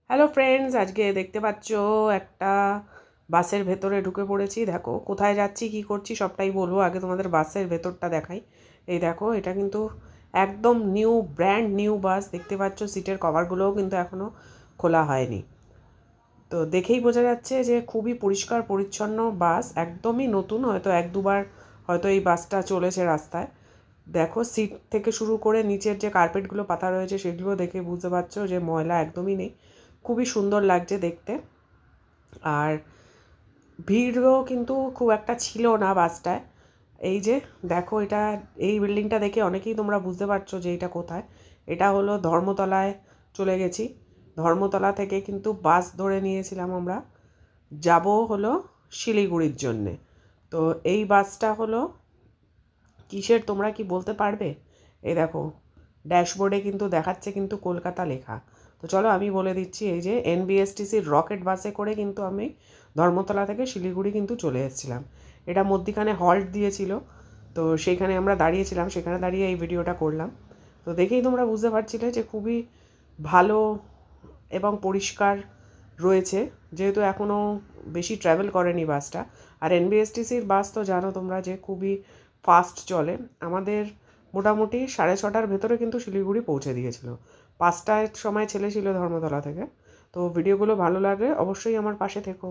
Hello friends, আজকে দেখতে পাচ্ছ একটা বাসের ভেতরে ঢুকে পড়েছি। দেখো কোথায় যাচ্ছি, কি করছি সবটাই বলবো। আগে তোমাদের বাসের ভেতরটা দেখাই। এই দেখো, এটা কিন্তু একদম নিউ, ব্র্যান্ড নিউ বাস। দেখতে পাচ্ছ সিটের কভারগুলোও কিন্তু এখনও খোলা হয়নি। তো দেখেই বোঝা যাচ্ছে যে খুবই পরিষ্কার পরিচ্ছন্ন বাস, একদমই নতুন। হয়তো এক দুবার হয়তো এই বাসটা চলেছে রাস্তায়। দেখো সিট থেকে শুরু করে নিচের যে কার্পেটগুলো পাতা রয়েছে সেগুলো দেখে বুঝতে পারছো যে ময়লা একদমই নেই। খুবই সুন্দর লাগছে দেখতে। আর ভিড়ও কিন্তু খুব একটা ছিল না বাসটায়। এই যে দেখো, এটা এই বিল্ডিংটা দেখে অনেকেই তোমরা বুঝতে পারছো যে এটা কোথায়। এটা হলো ধর্মতলায় চলে গেছি। ধর্মতলা থেকে কিন্তু বাস ধরে নিয়েছিলাম আমরা, যাব হলো শিলিগুড়ির জন্যে। তো এই বাসটা হলো কিসের, তোমরা কি বলতে পারবে? এই দেখো, ড্যাশবোর্ডে কিন্তু দেখাচ্ছে কিন্তু কলকাতা লেখা। তো চলো আমি বলে দিচ্ছি। এই যে এনবিএসটিসির রকেট বাসে করে কিন্তু আমি ধর্মতলা থেকে শিলিগুড়ি কিন্তু চলে এসেছিলাম। এটা মধ্যিখানে হল্ট দিয়েছিল, তো সেইখানে আমরা দাঁড়িয়েছিলাম, সেখানে দাঁড়িয়ে এই ভিডিওটা করলাম। তো দেখেই তোমরা বুঝতে পারছিলে যে খুবই ভালো এবং পরিষ্কার রয়েছে, যেহেতু এখনও বেশি ট্রাভেল করেনি বাসটা। আর এনবিএসটিসির বাস তো জানো তোমরা যে খুবই ফাস্ট চলে। আমাদের মোটামুটি 6:30টার ভেতরে কিন্তু শিলিগুড়ি পৌঁছে দিয়েছিল। 5টার সময় ছেলে ছিল ধর্মতলা থেকে। তো ভিডিওগুলো ভালো লাগলে অবশ্যই আমার পাশে থেকো।